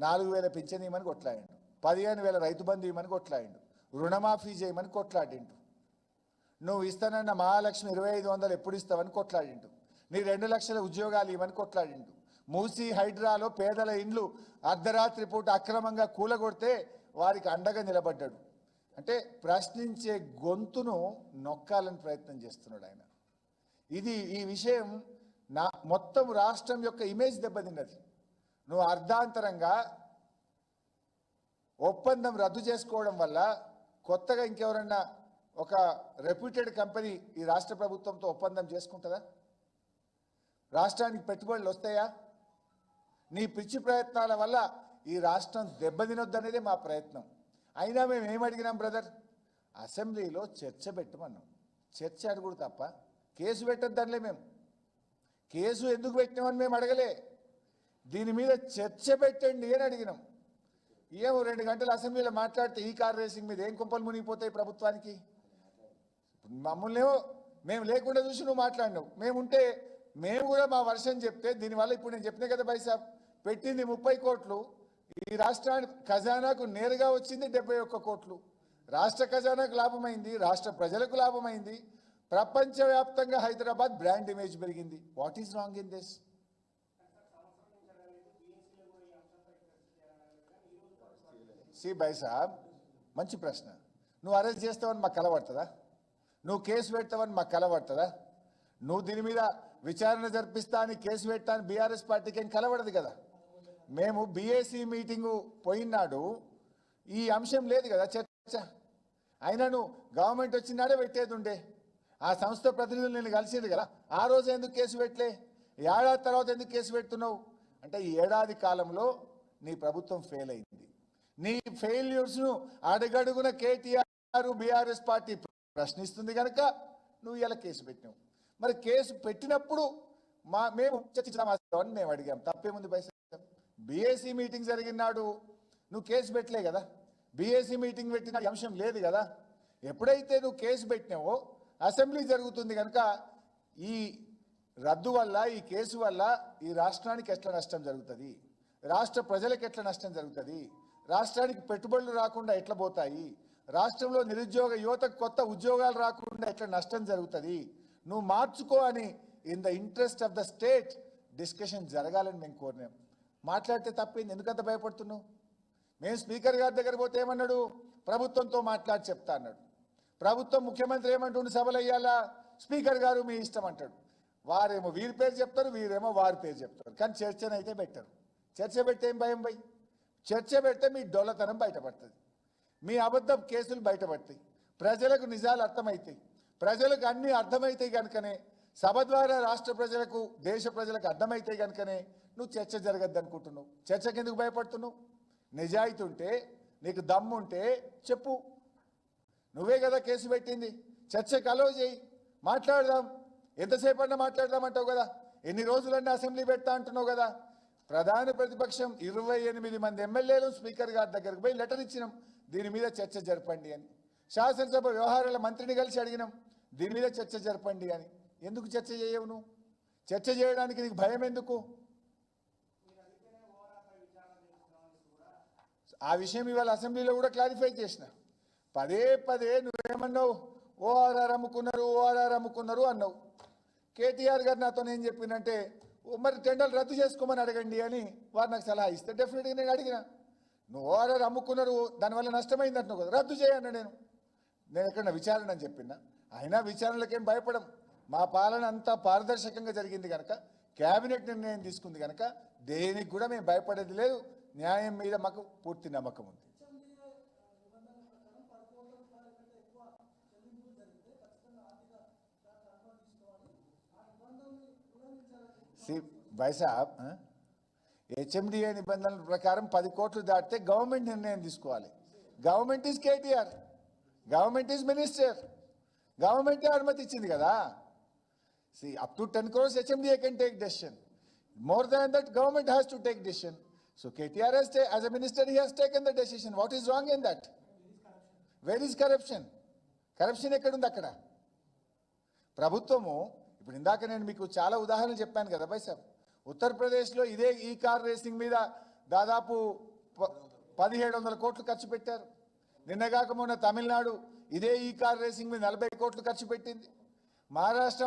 4,000 pension ఇవ్వమని కొట్లాడిండు, 15,000 రైతు బంధు ఇవ్వమని కొట్లాడిండు, రుణమాఫీ చేయమని కొట్లాడిండు. నువ్వు ఇస్తానన్న మహాలక్ష్మి 2,500 ఎప్పుడు ఇస్తావని కొట్లాడిండు. నీ 2 లక్షల ఉద్యోగాలు ఇవ్వని కొట్లాడిండు. మూసీ హైడ్రాలో పేదల ఇండ్లు అర్ధరాత్రి పూట అక్రమంగా కూలగొడితే వారికి అండగా నిలబడ్డాడు. అంటే ప్రశ్నించే గొంతును నొక్కాలని ప్రయత్నం చేస్తున్నాడు ఆయన. ఈ విషయం మొత్తం రాష్ట్రం యొక్క ఇమేజ్ దెబ్బతిన్నది. నువ్వు అర్ధాంతరంగా ఒప్పందం రద్దు చేసుకోవడం వల్ల కొత్తగా ఇంకెవరన్నా ఒక రెప్యూటెడ్ కంపెనీ ఈ రాష్ట్ర ప్రభుత్వంతో ఒప్పందం చేసుకుంటుందా? రాష్ట్రానికి పెట్టుబడులు వస్తాయా? నీ పిచ్చి ప్రయత్నాల వల్ల ఈ రాష్ట్రం దెబ్బతినొద్దనేదే మా ప్రయత్నం. అయినా మేము ఏమడిగినాం బ్రదర్? అసెంబ్లీలో చర్చ పెట్టమన్నాం. చర్చ అడుగుడు తప్ప కేసు పెట్టొద్దనిలే. మేము కేసు ఎందుకు పెట్టినామని మేము అడగలే. దీని మీద చర్చ పెట్టండి అని అడిగినాం. ఏమో 2 గంటలు అసెంబ్లీలో మాట్లాడితే ఈ కార్ రేసింగ్ మీద ఏం కుంపలు మునిగిపోతాయి ప్రభుత్వానికి? మమ్మల్నేమో మేము లేకుండా చూసి నువ్వు మాట్లాడినావు. మేముంటే మేము కూడా మా వర్షం చెప్తే దీనివల్ల ఇప్పుడు నేను చెప్పినా కదా బైసాబ్, పెట్టింది 30 కోట్లు, ఈ రాష్ట్రానికి ఖజానాకు నేరుగా వచ్చింది 71 కోట్లు. రాష్ట్ర ఖజానాకు లాభమైంది, రాష్ట్ర ప్రజలకు లాభమైంది, ప్రపంచవ్యాప్తంగా హైదరాబాద్ బ్రాండ్ ఇమేజ్ పెరిగింది. What is wrong in this? సి బైసాబ్, మంచి ప్రశ్న. నువ్వు అరెస్ట్ చేస్తావని మాకు కలబడుతుందా? నువ్వు కేసు పెడతావని మాకు కలబడుతుందా? నువ్వు దీని మీద విచారణ జరిపిస్తా అని కేసు పెట్టా అని బీఆర్ఎస్ పార్టీకి ఏం కలబడదు కదా. మేము బీఏసీ మీటింగు పోయినాడు ఈ అంశం లేదు కదా చర్చ. అయినా నువ్వు గవర్నమెంట్ వచ్చినాడే పెట్టేది ఉండే. ఆ సంస్థ ప్రతినిధులు నేను కలిసింది కదా, ఆ రోజు ఎందుకు కేసు పెట్టలే? ఏడాది తర్వాత ఎందుకు కేసు పెడుతున్నావు? అంటే ఈ ఏడాది కాలంలో నీ ప్రభుత్వం ఫెయిల్ అయింది. నీ ఫెయిల్యూర్స్ను అడుగడుగున కేటీఆర్ బీఆర్ఎస్ పార్టీ ప్రశ్నిస్తుంది కనుక నువ్వు ఇలా కేసు పెట్టినావు. మరి కేసు పెట్టినప్పుడు మేము చర్చించామని మేము అడిగాం. తప్పేముంది పైసా? బీఏసీ మీటింగ్ జరిగినాడు నువ్వు కేసు పెట్టలే కదా. బీఏసీ మీటింగ్ పెట్టిన అంశం లేదు కదా. ఎప్పుడైతే నువ్వు కేసు పెట్టినావో అసెంబ్లీ జరుగుతుంది కనుక ఈ రద్దు వల్ల, ఈ కేసు వల్ల ఈ రాష్ట్రానికి ఎట్లా నష్టం జరుగుతుంది, రాష్ట్ర ప్రజలకు ఎట్లా నష్టం జరుగుతుంది, రాష్ట్రానికి పెట్టుబడులు రాకుండా ఎట్లా పోతాయి, రాష్ట్రంలో నిరుద్యోగ యువతకు కొత్త ఉద్యోగాలు రాకుండా ఎట్లా నష్టం జరుగుతుంది, నువ్వు మార్చుకో అని in the interest of the state discussion జరగాలని మేము కోరినాం. మాట్లాడితే తప్పింది, ఎందుకంత భయపడుతున్నావు? మేము స్పీకర్ గారి దగ్గర పోతే ఏమన్నాడు? ప్రభుత్వంతో మాట్లాడి చెప్తా అన్నాడు. ప్రభుత్వం ముఖ్యమంత్రి ఏమంటుండు? సభలు అయ్యాలా? స్పీకర్ గారు మీ ఇష్టం అంటాడు. వారేమో వీరి పేరు చెప్తారు, వీరేమో వారి పేరు చెప్తారు. కానీ చర్చనైతే పెట్టరు. చర్చ పెడితే ఏం భయం భయ్? చర్చ పెడితే మీ డొల్లతనం బయటపడుతుంది, మీ అబద్ధం కేసులు బయటపడతాయి, ప్రజలకు నిజాలు అర్థమవుతాయి. ప్రజలకు అన్నీ అర్థమవుతాయి కనుకనే, సభ ద్వారా రాష్ట్ర ప్రజలకు, దేశ ప్రజలకు అర్థమవుతాయి కనుకనే నువ్వు చర్చ జరగద్దు అనుకుంటున్నావు. చర్చకు ఎందుకు భయపడుతున్నావు? నిజాయితీ ఉంటే, నీకు దమ్ముంటే చెప్పు. నువ్వే కదా కేసు పెట్టింది. చర్చకు అలో చేయి, మాట్లాడదాం. ఎంతసేపు అన్నా మాట్లాడదామంటావు కదా. ఎన్ని రోజులన్నా అసెంబ్లీ పెడతా అంటున్నావు కదా. ప్రధాన ప్రతిపక్షం 28 మంది ఎమ్మెల్యేలు స్పీకర్ గారి దగ్గరకు పోయి లెటర్ ఇచ్చినాం, దీని మీద చర్చ జరపండి అని. శాసనసభ వ్యవహారాల మంత్రిని కలిసి అడిగినాం, దీని మీద చర్చ జరపండి అని. ఎందుకు చర్చ చేయవు నువ్వు? చర్చ చేయడానికి నీకు భయం ఎందుకు? ఆ విషయం ఇవాళ అసెంబ్లీలో కూడా క్లారిఫై చేసిన. పదే నువ్వేమన్నావు? ఓఆర్ఆర్ అమ్ముకున్నారు అన్నావు. కేటీఆర్ గారు నాతో ఏం చెప్పిందంటే, మరి టెండర్లు రద్దు చేసుకోమని అడగండి అని వారు నాకు సలహా ఇస్తే డెఫినెట్గా నేను అడిగిన. నువ్వు ఓఆర్ఆర్ అమ్ముకున్నారు, దానివల్ల నష్టమైంది అంటున్నావు కదా, రద్దు చేయను నేను ఎక్కడ విచారణ అని చెప్పినా. అయినా విచారణలకేం భయపడం. మా పాలన అంతా పారదర్శకంగా జరిగింది కనుక, కేబినెట్ నిర్ణయం తీసుకుంది కనుక దేనికి కూడా మేము భయపడేది లేదు. న్యాయం మీద మాకు పూర్తి నమ్మకం ఉంది. వైసాబ్, హెచ్ఎండిఏ నిబంధనల ప్రకారం 10 కోట్లు దాటితే గవర్నమెంట్ నిర్ణయం తీసుకోవాలి. Government is KTR, government is minister, గవర్నమెంటే అనుమతి ఇచ్చింది కదా. Up to 10 crores HMDA can take decision. More than that, government has to take decision. So KTR has, as a minister, he has taken the decision. What is wrong in that? Where is corruption? Corruption ఎక్కడుంది అక్కడ? ప్రభుత్వము ఇప్పుడు ఇందాక నేను మీకు చాలా ఉదాహరణలు చెప్పాను కదా బై సార్. ఉత్తరప్రదేశ్లో ఈ కార్ రేసింగ్ మీద దాదాపు 1700 కోట్లు ఖర్చు పెట్టారు. నిన్నగాక మొన్న తమిళనాడు ఇదే ఈ కార్ రేసింగ్ మీద 40 కోట్లు ఖర్చు పెట్టింది. మహారాష్ట్ర